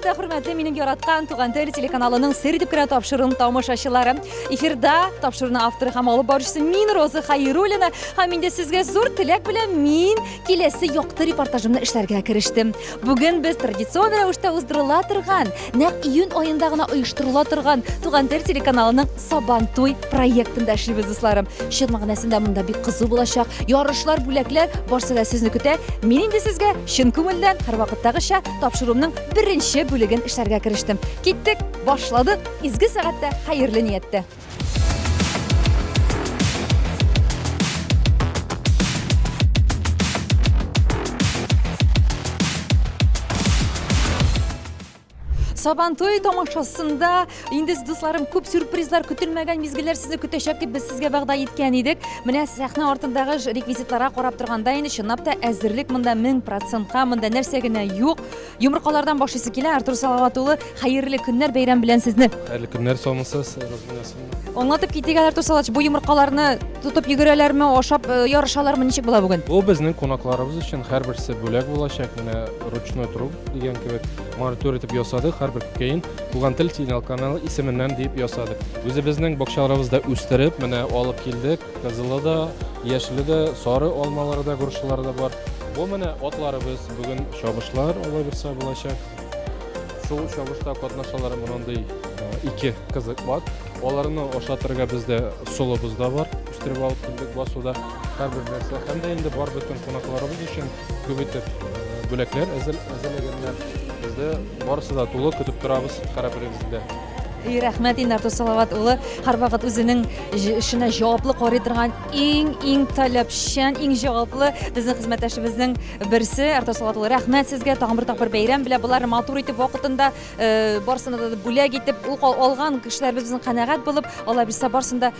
Әлбәттә, хөрмәтле минем яраткан Туган тел телеканалының сер итеп кенә тапшыруын тамашачылары. Эфирда тапшыруның авторы һәм алып баручысы мин Роза Хәйруллина. Һәм инде сезгә зур теләк белән мин киләсе якты репортажымны эшләргә керештем. Бүген без традицион рәвештә уздырыла торган, нәкъ июнь аенда гына оештырыла торган Туган тел телеканалының Сабантуй проектында эшлибез, дусларым. Чын мәгънәсендә монда бик кызу булачак. Ярышлар, бүләкләр барсы да сезне көтә. Мин инде сезгә чын күңелдән һәрвакыттагыча тапшыруымның беренче бүлеген эшләргә керештем. Киттек, башладык. Изге сәгатьтә, хәерле ниятте. Сабантуй тамашасында инде дусларым күп сюрпризлар, көтелмәгән мизгелләр сезне көтәчәк дип без сезгә вәгъдә иткән идек. Менә сәхнә артындагы реквизитларга карап торганда инде чынлап та әзерлек монда 1000%, монда нәрсә генә юк. Йомыркалардан башлыйсы килә. Артур Салават улы, хәерле көннәр, бәйрәм белән сезне. Хәерле көннәр, саумысыз, Аңлатып китик, Артур Салават, бу йомыркаларны тутып йөгерәләрме, ашап ярышалармы, ничек була бүген? Бу безнең кунакларыбыз өчен һәрберсе бүләк булачак. Менә ручной труп дигән кебек монитор итеп ясадык. Һәрбер көйн Туган тел телеканалы исеменнән дип ясадык. Үзебезнең бакчаларыбызда үстереп, менә алып килдек. Кызылы да, яшеле дә, сары алмалары да, грушалары да бар. Бу менә атларыбыз бүген чабышлар алай булса булачак. Шул чабышта катнашалар мондай 2 кызык бар. Аларны ашатырга бездә солыбыз да бар. Үстереп алып килдек басуда һәрбер нәрсә. Һәм дә инде бар бөтен кунакларыбыз өчен күп итеп бүләкләр әзерләгәннәр. Бездә барысы да тулы көтеп торабыз хәрабәребездә. Рәхмәт инде Артур Салават улы, һәрвакыт үзенең эшенә җаваплы карый торган иң таләпчән, иң җаваплы безнең хезмәттәшебезнең берсе. Артур Салават улы, рәхмәт сезгә, тагын бер тапкыр бәйрәм белән булар матур итеп вакытында барсына да бүләк итеп алган кешеләребез безнең канәгать булып, алай булса барсында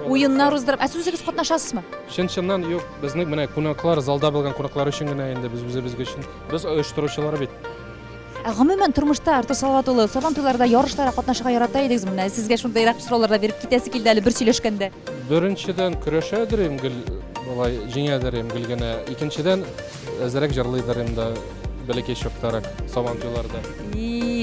уеннар уздырып, үзегез катнашасызмы? Чын-чыннан юк, безнең менә кунаклар, залда булган кунаклар өчен генә инде без үзебезгә өчен. Без оештыручылар бит. Гомумән тормышта Артур Салават улы, Сабантуйларда ярышларда катнашырга ярата идегез. Менә сезгә шундайрак сорауларда биреп китәсе килде әле бер сөйләшкәндә. Беренчедән көрәшәдер гел, булай җиңәдер гел генә. Икенчедән әзрәк җырлыйдыр инде бәләкәй чактарак Сабантуйларда.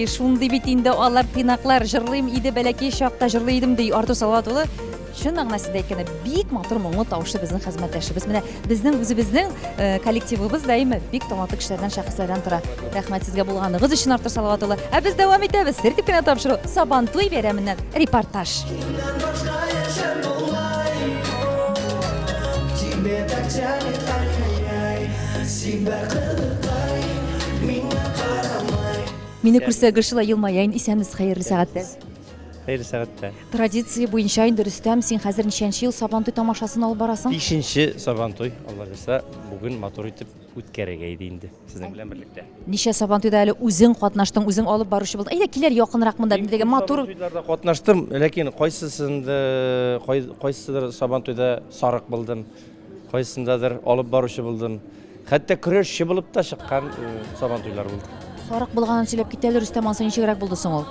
Шундый бит инде алар тыйнаклар, җырлыйм иде бәләкәй чакта, җырлый идем ди Артур Салават улы. Чын мәгънәсендә әйткәндә бик матур моңлы тавышлы безнең хезмәттәшебез. Менә безнең үзебезнең коллективыбыз даими бик талантлы кешеләрдән, шәхесләрдән тора. Рәхмәт сезгә булганыгыз өчен, Артур Салават улы. Ә без дәвам итәбез. Сер итеп кенә тапшыру Сабантуй бәйрәменнән репортаж. Мине күрсә гышыла елмаяйын, исәнмез, хәерле сәгатьтә. Хәерле сәгатьтә. Традиция буенча инде Рөстәм, син хәзер ничәнче ел Сабантуй тамашасын алып барасың? 5нче Сабантуй, Алла җәза, бүген матур итеп үткәрергә иде инде сезнең белән берлектә. Ничә Сабантуйда әле үзең катнаштың, үзең алып баручы булдың. Әйдә килер якынрак монда дигән матур. Сабантуйларда катнаштым, ләкин кайсысыдыр Сабантуйда сарык булдым, кайсысындадыр алып баручы булдым. Хәтта көрәшче булып та чыккан Сабантуйлар булды. Сарык булганын сөйләп китәләр, Рөстәм, ансы ничегрәк булды соң ул?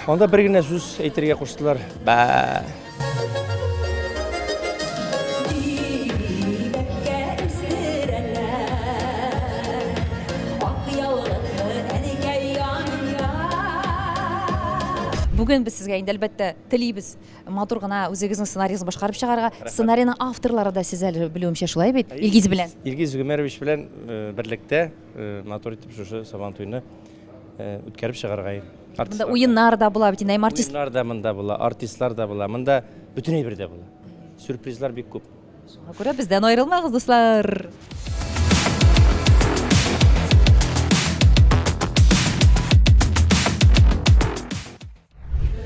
Анда бер генә сүз әйтергә куштылар. Ба. Бүген без сезгә инде әлбәттә телибез матур гына үзегезнең сценарийгызны башкарып чыгарга. Сценарийның авторлары да сез әле белүемчә шулай бит. Илгиз белән. Илгиз Гомәрович белән берлектә матур итеп шушы Сабантуйны үткәреп чыгарга. Монда уеннар да була бит, инде артист. Уеннар да монда була, артистлар да була. Монда бөтенләй бердә була. Сюрпризлар бик күп. Шуңа күрә бездән аерылмагыз, дуслар.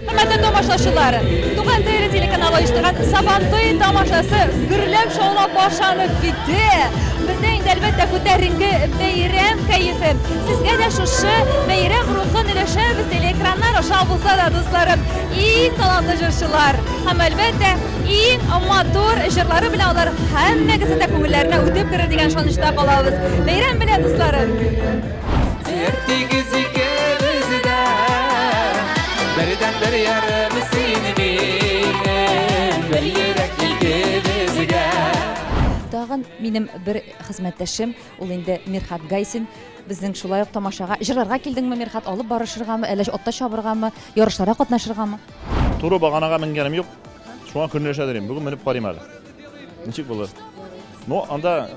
Хөрмәтле тамашачылар, Туган тел телеканалы оештырган Сабантуй тамашасы гөрләп шаулап башланып китте. Бездә инде әлбәттә күтәренке бәйрәм кайфы. Сезгә дә шушы бәйрәм рухын өләшәбез телеэкраннар аша булса да, дусларым. Иң талантлы җырчылар һәм әлбәттә иң матур җырлары белән алар һәммәгезне дә күңелләренә үтеп керер дигән ышанычта калабыз. Бәйрәм белән, дусларым. Birden bir yarım seni bir yürek ikimizge. Тагын минем бер хезмәттәшем, ул инде Мирхат Гайсин. Безнең шулай ук тамашага җырларга килдеңме, Мирхат, алып барышыргамы, әллә атта чабыргамы, ярышларга катнашыргамы? Туры баганага менгәнем юк. Шуңа көнләшәдерим. Бүген менеп карыйм әле. Ничек булыр? Анда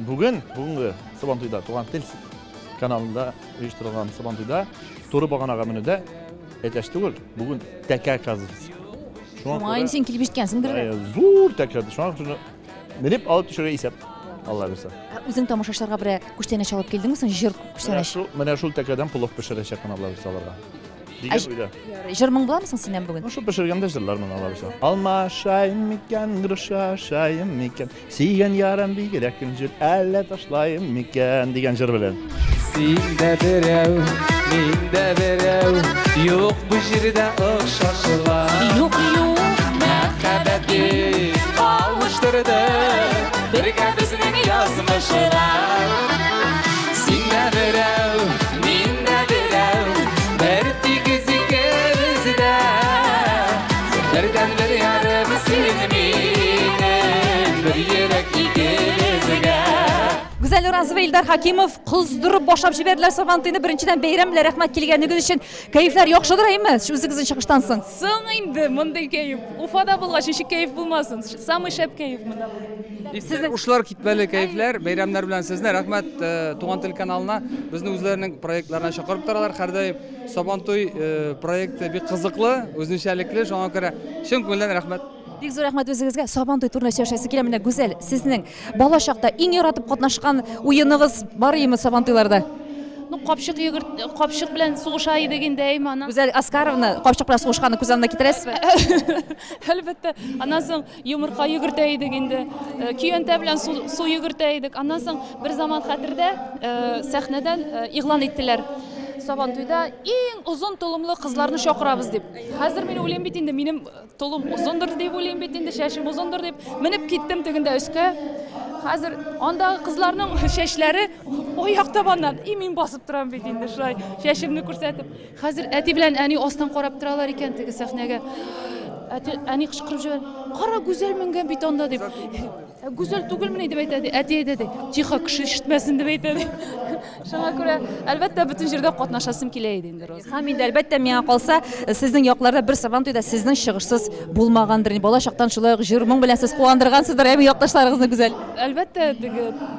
бүгенге Сабантуйда Туган тел каналында оештырылган Сабантуйда туры баганага менүдә әтәш түгел. Бүген тәкә казыбыз. Шуңа инде син килеп җиткәнсеңдер. Зур тәкә. Шуңа менеп алып төшәргә исәп. Алла бирсә. Үзең тамашачыларга бер күчтәнәч алып килдеңме соң, җыр күчтәнәч? Менә шул тәкәдән плов пешерәчәкмен Алла бирсә аларга. Дигән уйда. Җыр моң буламы соң синнән бүген? Шул пешергәндә җырлармын Алла бирсә. Алма шайым микән, гроша шайым микән, сөйгән ярым бигрәк көнҗил, әллә ташлайым микән дигән җыр белән. Синдә берәү, миндә берәү, юк бу җирдә охшашлар. Юк, Мәхәббәте кавыштырды, бергә безнең язмышлар. Синдә берәү, миндә берәү, бер тигез икебездә. Бердән бер ярым син минем, бер йөрәк икебезгә. Гүзәл Нуразова, Илдар Хакимов кыздырып башлап җибәрделәр Сабантуйны. Беренчедән бәйрәм белән рәхмәт килгәнегез өчен. Кәефләр яхшыдыр әйме? Үзегезнең чыгыштан соң. Соң инде мондай кәеф. Уфада булгач ничек кәеф булмасын. Самый шәп кәеф монда. Сезнең ушлар китмәле кәефләр, бәйрәмнәр белән сезне рәхмәт Туган тел каналына. Безне үзләренең проектларына чакырып торалар. Һәрдаим Сабантуй проекты бик кызыклы, үзенчәлекле. Шуңа күрә чын күңелдән рәхмәт. Бик зур рәхмәт үзегезгә. Сабантуй турында сөйләшәсе килә. Менә Гүзәл, сезнең бала чакта иң яратып катнашкан уеныгыз бар име Сабантуйларда? Ну капчык капчык белән сугыша идек инде әйме. Гүзәл Аскаровна капчык белән сугышканны күз алдына китерәсезме? Әлбәттә. Аннан соң йомырка йөгертә идек инде. Көянтә белән су йөгертә идек. Аннан соң бер заман хәтердә сәхнәдән игълан иттеләр. Сабантуйда иң озын толымлы кызларны чакырабыз дип. Хәзер мин уйлыйм бит инде, минем толым озындыр дип уйлыйм бит инде, шәшем озындыр дип. Менеп киттем тегендә өскә. Хәзер андагы кызларның шәшләре аяк табаннан мин басып торам бит инде шулай шәшемне күрсәтеп. Хәзер әти белән әни астан карап торалар икән теге сәхнәгә. Әни кычкырып җибәрә. Кара Гүзәл менгән бит анда дип. Гүзәл түгелмени дип әйтә. Әти әйтә. Тихо, кеше ишетмәсен дип әйтә. Шуңа күрә әлбәттә бөтен җирдә катнашасым килә иде инде Роза. Һәм инде әлбәттә миңа калса, сезнең якларда бер Сабантуйда сезнең чыгышсыз булмагандыр. Бала чактан шулай җыр моң белән сез куандыргансыздыр, әйме якташларыгызны Гүзәл. Әлбәттә,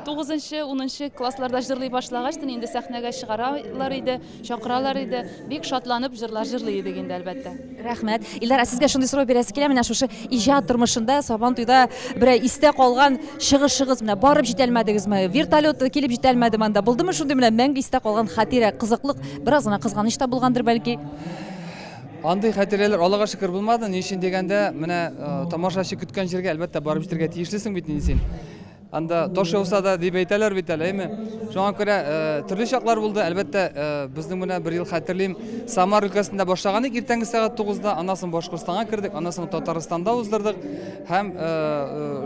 9-10 классларда җырлый башлагач, инде сәхнәгә чыгаралар иде, чакыралар иде. Бик шатланып җырлар җырлый идек инде әлбәттә. Рәхмәт. Илдар, сезгә шундый сорау бирәсе килә. Менә шушы иҗат тормышында Сабантуйда бер истә калган чыгышыгыз менә барып җитәлмәдегезме? Вертолет килеп җитәлмәдеме анда? Булдымы шундый менә мәңге истә калган хатирә, кызыклык, бераз гына кызганыч та булгандыр бәлки? Андый хатирәләр Аллага шөкер булмады. Ни өчен дигәндә, менә тамашачы көткән җиргә әлбәттә барып җитәргә тиешлесең бит инде син. Анда таш яуса да дип әйтәләр бит әле, әйме? Шуңа күрә төрле чаклар булды. Әлбәттә, безнең менә бер ел хәтерлим, Самар өлкәсендә башлаган идек иртәнге сәгать 9-да, аннан соң Башкортстанга кирдек, аннан соң Татарстанда уздырдык. Һәм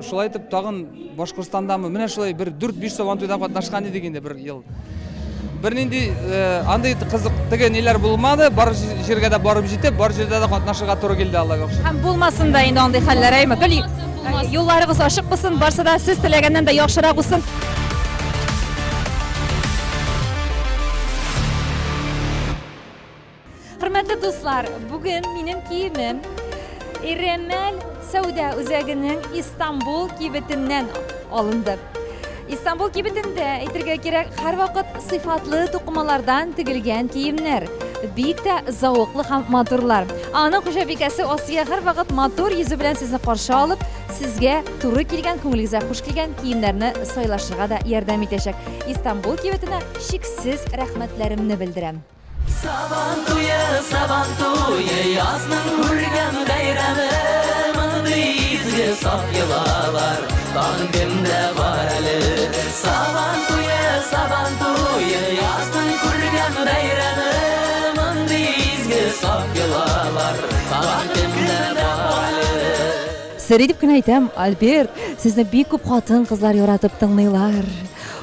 шулай итеп тагын Башкортстандамы, менә шулай бер 4-5 Сабантуйда катнашкан идек инде бер ел. Бер нинди андый кызык теге ниләр булмады, бар җиргә дә барып җитеп, бар җирдә дә катнашырга туры килде Аллага шөкер. Һәм булмасын да инде андый хәлләр, әйме? Гөл, юлларыгыз ачык булсын, барса да сез теләгәннән дә яхшырак булсын. Хөрмәтле дуслар, бүген минем киемем Иремәл сәүдә үзәгенең Истанбул кибетеннән алынды. Истанбул кибетендә әйтергә кирәк, һәрвакыт сыйфатлы тукымалардан тегелгән киемнәр. Бик тә зауыклы һәм матурлар. Аның хуҗабикәсе Асия һәрвакыт матур йөзе белән сезне каршы алып, сезгә туры килгән, күңелегезгә хуш килгән киемнәрне сайлашырга да ярдәм итәчәк. Истанбул кибетенә шиксез рәхмәтләремне белдерәм. Сабантуя, Сабантуя, язның күргән бәйрәме, мондый изге саф йолалар, тагын кемдә бар әле. Сабантуя, Сабантуя, язның күргән бәйрәме, мондый изге саф йолалар, тагын кемдә бар әле. Сер итеп кенә әйтәм, Альберт, сезне бик күп хатын кызлар яратып тыңлыйлар.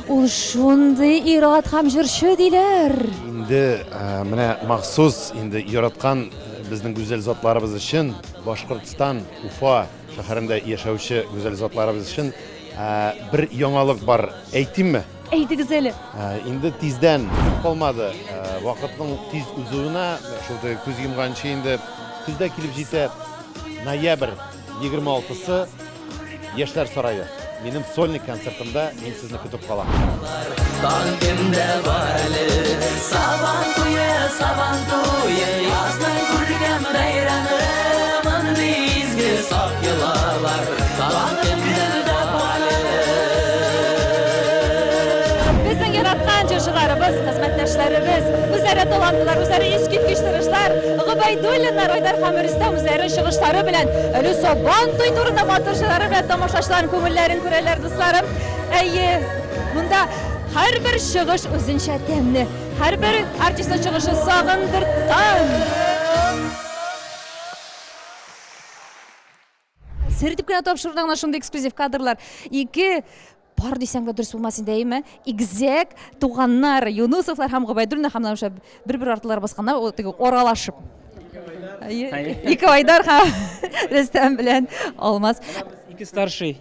Ул шундый ират һәм җырчы диләр. Инде менә махсус инде яраткан безнең гүзәл затларыбыз өчен Башкортстан, Уфа шәһәрендә яшәүче гүзәл затларыбыз өчен bir яңалык бар. Әйтимме? Әйтегез әле. Инде тиздән калмады. Вакытның тиз узуына, шулай күз йомганчы инде күздә килеп җитә. Ноябрь 26-сы Яшьләр сарае. Минем сольник концертымда мин сезне көтеп калам. Tangimde var eli Saban tuyu Yazdan kurgem bayramı Mındı izgi saf yılalar Tangimde var Bizning yaratgan jurchilarimiz, xizmatdoshlarimiz, o'zlari talantlar, o'zlari eski kechtirishlar, G'ubaydulinlar, Oydar Xamiristov o'zlari shigishlari bilan Sabon to'y turida motorchilari bilan tomoshachilar ko'ngillarini ko'ralar do'stlarim. Bunda har bir shigish o'zincha ta'mni, har bir artistning shigishi sog'indirtan. Сертип кына тапшырылган шундый эксклюзив кадрлар. Ике бар дисәң дә дөрес булмасын дәйме? Игезәк туганнар Юнусовлар һәм Гобайдуллина һәм бер артлар басканда оралашып. Ике Айдар һәм Рөстәм белән Алмаз. Ике старший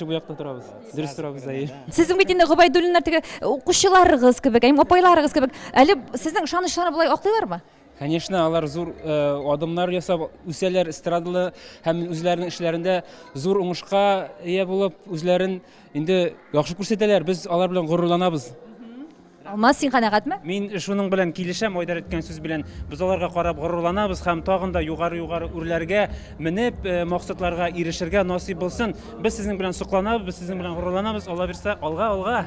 бу якта торабыз. Дөрес торабыз әйе. Сезнең бит инде Гобайдуллиннар теге укучыларыгыз кебек, апайларыгыз кебек. Әле сезнең ышанычларны булай аклыйлармы? Конечно, алар зур адымнар ясап үсәләр, эстрадалы һәм үзләренең эшләрендә зур уңышка ия булып, үзләрен инде яхшы күрсәтәләр. Без алар белән горурланабыз. Алмаз, син канәгатьме? Мин шуның белән килешәм, Айдар әйткән сүз белән. Без аларга карап горурланабыз һәм тагын да югары үрләргә менеп, максатларга ирешергә насыйп булсын. Без сезнең белән сокланабыз, без сезнең белән горурланабыз. Алла бирсә, алга.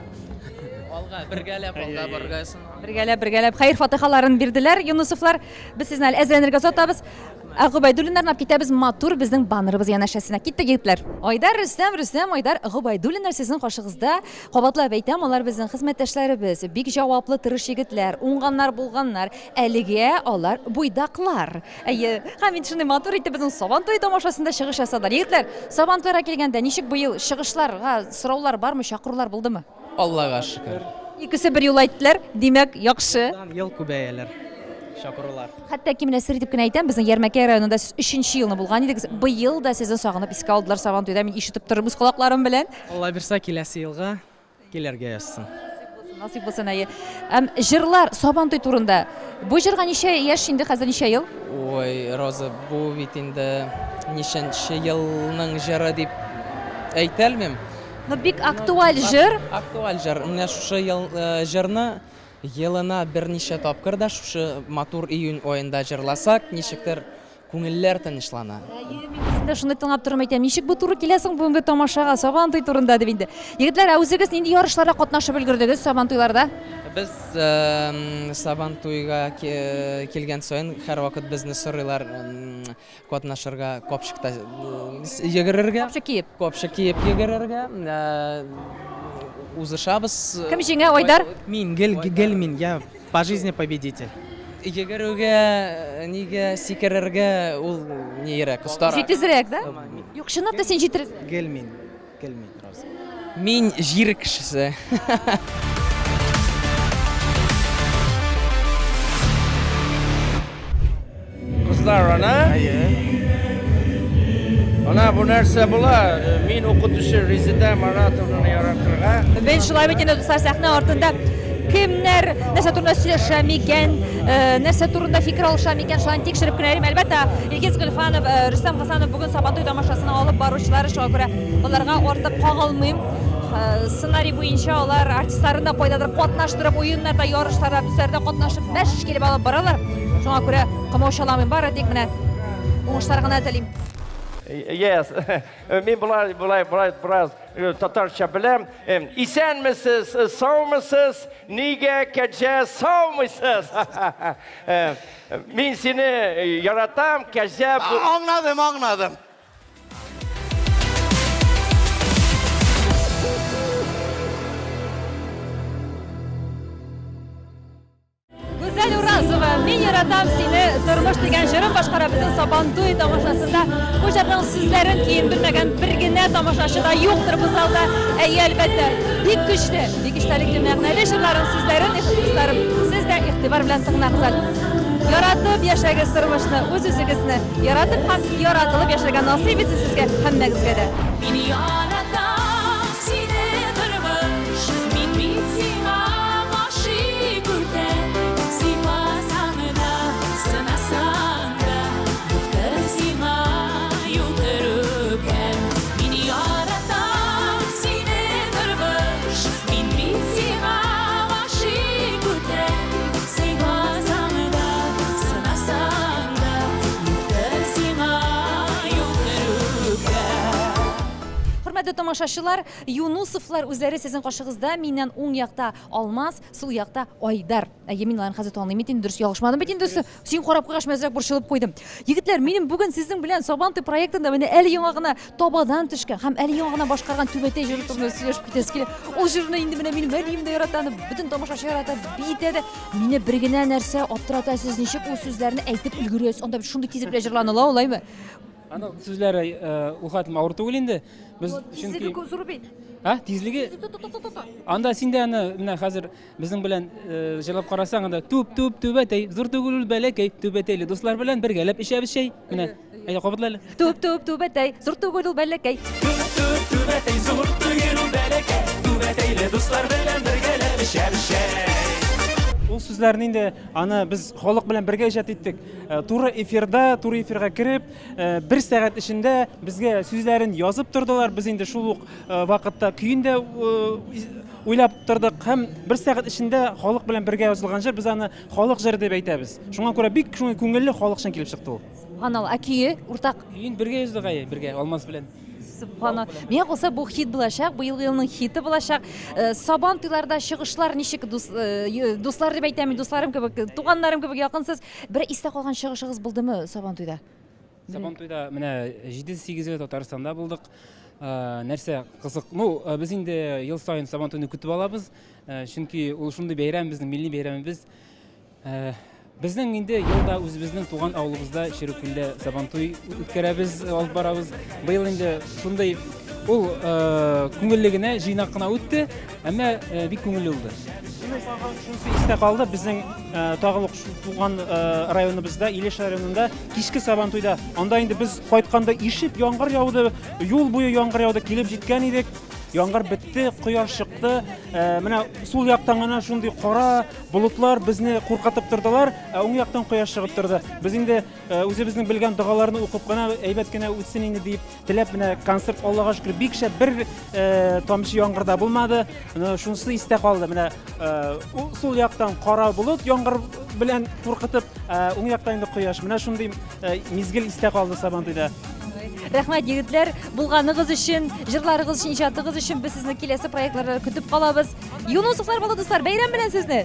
Бергәләп хәйр фатихаларын бирделәр Юнусовлар. Без сезне әзерләргә сатабыз. Гобайдуллиннарны китәбез матур безнең баннерыбыз янәшәсенә. Киттек егетләр. Айдар, Рөстәм, Айдар, Гобайдуллиннар сезнең каршыгызда. Кабатлап әйтәм, алар безнең хезмәттәшләребез, бик җаваплы тырыш егетләр, уңганнар булганнар. Әлегә алар буйдаклар. Һәм инде шундый матур итеп безнең Сабан туй тамашасында чыгыш ясадылар. Егетләр, Сабан туйга килгәндә ничек бу ел чыгышларга сораулар бармы, чакырулар булдымы? Аллага шөкер. Икесе бер юл әйттеләр. Димәк, яхшы. Ел күбәяләр. Чакырулар. Хәтта кимнә сер итеп кенә әйтәм, безнең Ярмәкәй районында 3нче елны булган идек. Быел да сезне сагынып искә алдылар Сабан туйда. Мин ишетеп торырбыз колакларым белән. Алла бирсә киләсе елга килергә язсын. Насыйп булсын әйе. Җырлар Сабан туй турында. Бу җырга ничә яшь инде, хәзер ничә ел? Ой, Роза, бу бит инде ничәнче елның җыры дип әйтәлмим. Бик актуаль җыр. Актуаль җыр. Менә шушы җырны елына берничә тапкыр да шушы матур июнь аенда җырласак, ничектер күңелләр тынычлана. Мин шуны тыңлап торам әйтәм, ничек бу туры киләсең бүгенге тамашага Сабан туй турында дип инде. Егетләр, үзегез нинди ярышларда катнашып өлгердегез Сабан туйларда? Без Сабан туйга килгән саен һәр вакыт безне сорыйлар катнашырга, копчыкта йөгерергә. Копчык киеп йөгерергә. Узышабыз. Кем җиңә, Айдар? Мин, мин, я по жизни победитель. Йөгерүгә, нигә сикерергә ул нирәк, остара. Җитезрәк, да? Юк, чынлап та син җитез. Мин, Роза. Мин җир кешесе. Kızlar ana. Ana bu нәрсә була? Мин укытучы Резеда Маратовнаны яратырга. Мен шулай бит инде дуслар, сәхнә артында кемнәр нәрсә турында сөйләшә микән, нәрсә турында фикер алыша микән, шулай тикшереп кенә әлбәттә. Илгиз Гөлфанов, Рөстәм Хасанов бүгін Сабан туй тамашасына алып баручылары, шуңа күрә аларга артып кагылмыйм. Сценарий буенча алар артистларны кайдадыр катнаштырып, уеннарда, ярышларда, бүләкләрдә катнашып, бәш килеп алып баралар. Шуңа күрә камаушаламыйм, бары тик менә уңышлар гына телим. Yes. Min bulay biraz Tatarça bilem. İsenmisiniz, sağmısınız, niye gece sağmısınız? Min seni yaratam, gece bu... Anladım. Güzel Urazova, min yaratam seni tırmış degen jırın başkara bizim Saban tuy tamaşasında. Bu jırın sizlerin keyin bilmegen bir gene tamaşaşı da yoktur bu zalda. Elbette, bik güçlü, bik iştelikli məqnəli jırların sizlerin, siz de ihtibar bilen tığınağızal. Yaratıp yaşayınız tırmışını, özünüzünü yaratıp hem yaratılıp yaşayınız nasip etsin sizge, hemmegizge de. Beni yaratam, Hörmətli tamaşaçılar, Yunusovlar üzəri sizin qarşınızda, minən oң yaqda Almaz, sol yaqda Aydar. Yeminlərin xəzət anlayım, etin dürüst yalışmadım, etin dürüst. Sen qarab qıqaş məzrək burşılıb qoydum. Yigitlər, menim bugün sizin bilən Sabantoy proyektində məni əli yanağına tabadan düşkən, həm əli yanağına başqarğan tübətə jürü turnu сөйләшеп китәс килә. Ул җырны инде менә минем әлимдә яратаны, бөтен тамашачы ярата, битә. Мине бер генә нәрсә аптырата, сез ничек ул сүзләрне әйтеп өлгерәсез? Анда шундый тизеп җырланыла улаймы? Аны сүзләре ул хәтлем авыр түгел инде. Без чөнки тизлеге анда синде аны менә хәзер безнең белән җырлап карасаң анда түбәтәй зур түгел бәләкәй түбәтәйле дуслар белән бергәләп ишәбез чәй. Менә әйдә кабатлале. Түбәтәй зур түгел бәләкәй. Түбәтәй зур түгел бәләкәй түбәтәйле дуслар белән бергәләп ишәбез чәй. Ул сүзләрне инде аны без халык белән бергә иҗат иттек. Туры эфирга кирип, 1 сәгать эчендә безгә сүзләрен язып тордылар. Без инде шул ук вакытта көйен дә уйлап тордык һәм 1 сәгать эчендә халык белән бергә язылган җыр без аны халык җыры дип әйтәбез. Шуңа күрә бик күңелле халыкчан килеп чыкты ул. Ганал, көе уртак. Көйен бергә яздык бергә Алмаз белән. Субхана. Мен калса бу хит булачак, бу елның хиты булачак. Сабантуйларда чыгышлар ничек дуслар дип әйтәм, дусларым кебек, туганнарым кебек якынсыз. Бер истә калган чыгышыгыз булдымы Сабантуйда? Сабантуйда менә 7-8 Татарстанда булдык. Нәрсә кызык. Ну, без инде ел сайын Сабантуйны көтеп алабыз. Чөнки ул шундый бәйрәм, безнең милли бәйрәмебез. Безнең инде елда үзебезнең туган авылыбызда Широкүлдә Сабантуй үткәрәбез, алып барабыз. Быел инде шундый ул күңелле генә, җыйнак кына үтте, әмма бик күңелле булды. Шунысы истә калды, безнең тагылык туган районыбызда, Илеш районында кичке Сабантуйда. Анда инде без кайтканда ишеп яңгыр яуды, юл буе яңгыр яуды, килеп җиткән идек. Яңгыр бетте, кояш чыкты. Менә сул яктан гына шундый кара болытлар безне куркытып тордылар, уң яктан кояш чыгып торды. Без инде үзебезнең белгән дугаларны укып кына әйбәт кенә үтсен инде дип теләп менә концерт Аллага шөкер бик шәп бер тамчы яңгырда булмады. Шунысы истә калды. Менә сул яктан кара болыт яңгыр белән куркытып, уң яктан инде кояш. Менә шундый мизгел истә калды Сабантуйда. Рәхмәт егетләр, булганыгыз өчен, җырларыгыз өчен, иҗатыгыз өчен без сезне киләсе проектларда көтеп калабыз. Юнусовлар, бала дуслар, бәйрәм белән сезне.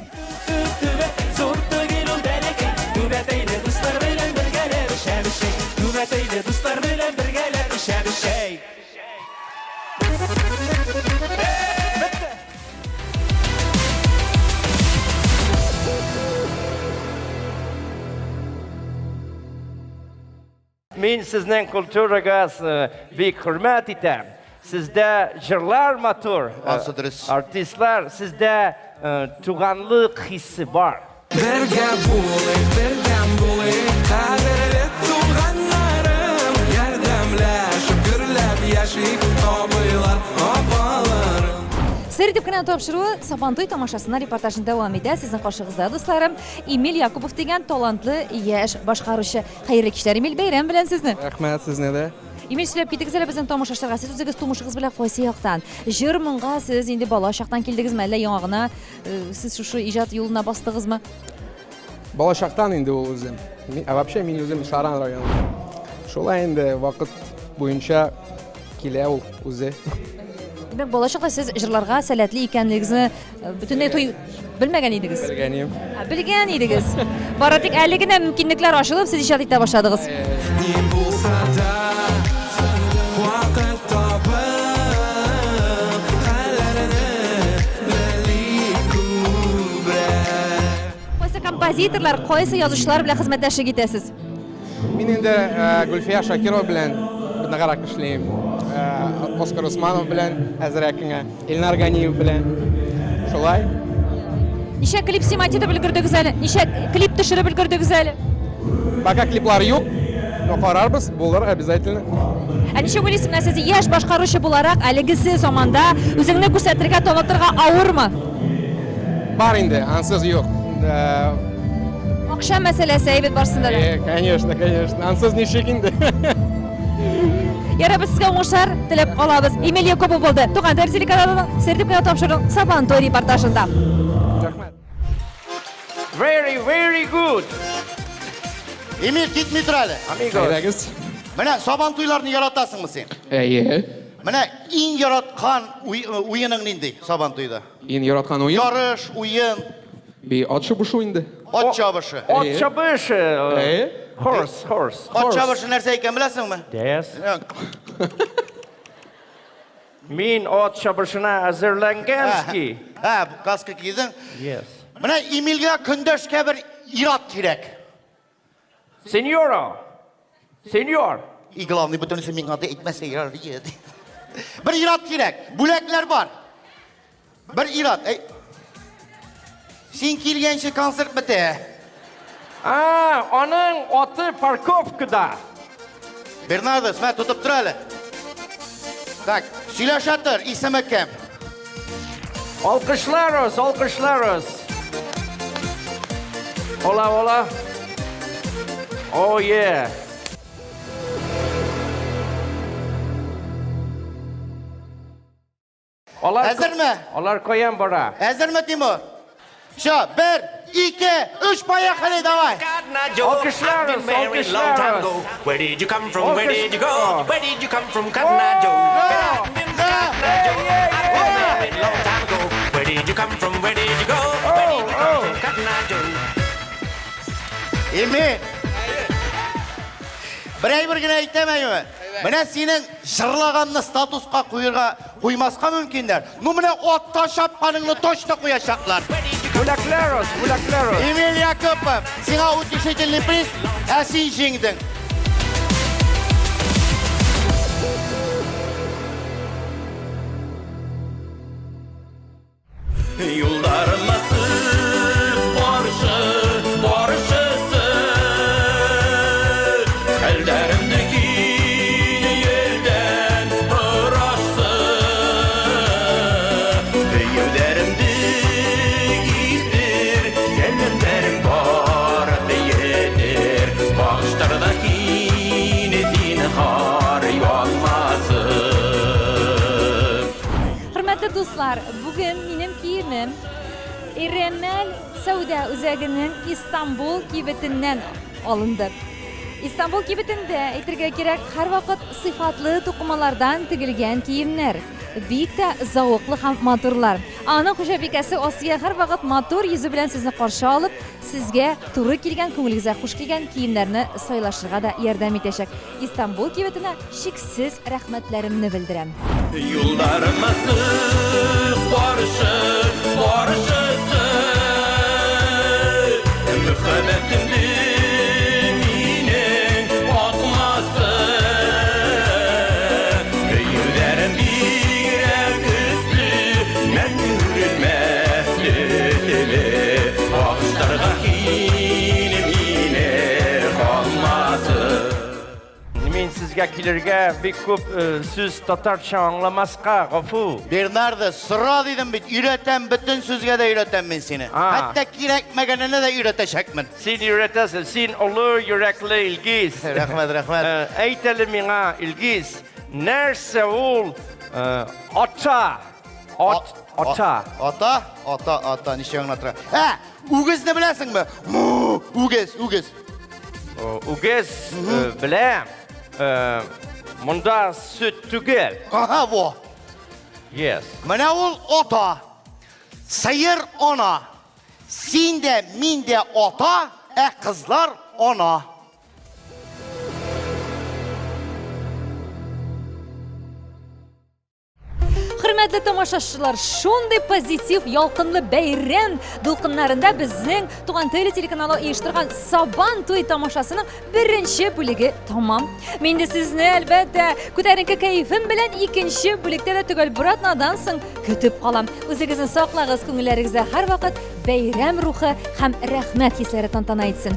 Зур түгел бәләкәй түбәтәйле дуслар белән бергәләп ишәбез чәй. Түбәтәйле дуслар белән бергәләп ишәбез чәй. Min sizning kulturagaz bik hurmat etəm. Sizdə jırlar matur, artistlar, sizdə tuğanlıq hissi var. Birgə bulayıq, qadərli tuğanlarım, yardımlaşıb gürləb yaşayıb abıylar, abalarım. Сәрдип кенә тапшыруы Сабантуй тамашасына репортажын дәвам итә. Сезнең каршыгызда дусларым Эмиль Якубов дигән талантлы яшь башкаручы. Хәерле кичләр, Эмиль, бәйрәм белән сезне. Рәхмәт сезне дә. Эмиль, сөйләп китегез әле безнең тамашачыларга. Сез үзегез тумышыгыз белән кайсы яктан? Җыр моңга сез инде бала чактан килдегезме, әллә яңа гына сез шушы иҗат юлына бастыгызмы? Бала чактан инде ул үзем. Вообще мин үзем Саран районы. Шулай инде вакыт буенча килә ул үзе. Димәк, бала чакта сез җырларга сәләтле икәнлегегезне бөтенләй белмәгән идегез. Белгәнем. Белгән идегез. Бары тик әле генә мөмкинлекләр ачылып, сез иҗат итә башладыгыз. Ни булса да вакыт табып хәлләрне белик күбрәк. Кайсы композиторлар, кайсы язучылар белән хезмәттәшлек итәсез? Мин инде Гөлфия Шакирова белән бинаграк эшлим. Оскар Усманов белән әзрәк кенә, Илнар Ганиев белән. Шулай. Ничә клип снимать итеп өлгердегез әле? Ничә клип төшереп өлгердегез әле? Пока клиплар юк, но карарбыз, булыр обязательно. Ә ничә уйлыйсыз, менә сез яшь башкаручы буларак, әлегесе заманда үзеңне күрсәтергә, танытырга авырмы? Бар инде, ансыз юк. Акча мәсьәләсе әйбәт барсында да. Конечно, конечно. Ансыз ничек инде. Ярабыз сезгә уңышлар теләп калабыз. Эмиль Якубов булды. Туган тел телеканалының Сәрдип кенә тапшырган Сабантуй репортажында. Рәхмәт. Very good. Эмиль, китмей тұр әлі. Amigos. Менә Сабантуйларны яратасыңмы сен? Әйе. Менә иң яраткан уеның нинди Сабантуйда? Ин яраткан уен. Ярыш, уен, Би ат чабышу инде. ат чабышы. Ат чабышы. Horse. Ат чабышы нәрсә икән беләсеңме? Yes. Мин ат чабышына әзерләнгәнски. Ха, каска кидең. Yes. Менә Эмилгә көндәшкә бер ират кирәк. Сеньор. И главный бөтенесе мин аты әйтмәсә ярар иде. Бер ират кирәк. Бүләкләр бар. Бер ират. Син килгәнче концерт бетә. Аның аты парковкада. Бернардес, мә тотып тор әле. Так, сөйләшә тор, исеме кем? Alkışlarız. Ola. Oh yeah. Әзерме? Olar koyan bora. Әзерме, Тимур? Şa, 1, 2, 3, поехали, давай. Alkışlarız. Where did you come from? Where did you go? Where did you come from, Cotton Eye Joe? Long time ago. Where did you come from? Where did you go? Where did you come from, Cotton Eye Joe? Emin. Bir gene әйтәмәйме? Менә синең жырлаганны статуска куймаска мөмкиннәр. Ну менә атта шапканыңны точно куячаклар. Бүләкләрез. Эмиль Якупов, сиңа утешительный приз, ә син җиңдең. Yollarıması barışısı ellerimdeki yerden hıraşsı yüzlerimde gizdir seninlerim var diyedir bakışlardaki zinhar yolmasın. Hürmetli dostlar, bugün benim kiyimim İremel Sauda Özəginin İstanbul kibetinden alındı. İstanbul kibetinde aytırga kerak har vaqt sifatlı to'qimalardan tigilgan kiyimlar. Büyük de zavqli ham motorlar. Ana xo'jabekasi Osiya har vaqt motor yuzi bilan sizni qarshi olib, sizga to'g'ri kelgan, ko'nglingizga xush kelgan kiyimlarni saylashga da yordam etacak. İstanbul kibetine cheksiz rahmatlarimni bildiraman. Yollarıması barışısı müfebetimdi minin atması yüzlerim bir üstü men yürülmezli bakışlarga kinim yine kalması. Мен sizga kelirga bir ko'p so'z tatarcha anglamaska G'afur. Bernardo, sıra dedim bit, üreten bütün sözge de üreten ben seni. Hatta kirekmegenine de üretecekmin. Sen üretesin, sen olur yürekli İlgiz. Rahmet. Eyteli mina İlgiz. Nerse ol ata. Ata, nişe anlatıra. Ugiz ne bilesin mi? Ugiz. Ugiz bilem. Munda süt tügel. Aha bu. Yes. Mene ol ata. Sayır ona. Sin de min de ata. Kızlar ona. Hürmetli tomoshachilar, shunday pozitiv, yolqinli bayram to'lqinlarida bizning Tugan Tele telekanali uyushtirgan Sabantoy tomoshasining birinchi bo'ligi tamom. Men de sizni albatta ko'tarinki kayfim bilan ikkinchi bo'likda da tugal biratnadan so'ng kutib qolam. O'zingizni saqlagingiz, ko'nglaringizda har vaqt bayram ruhi ham rahmat hislari tantana etsin.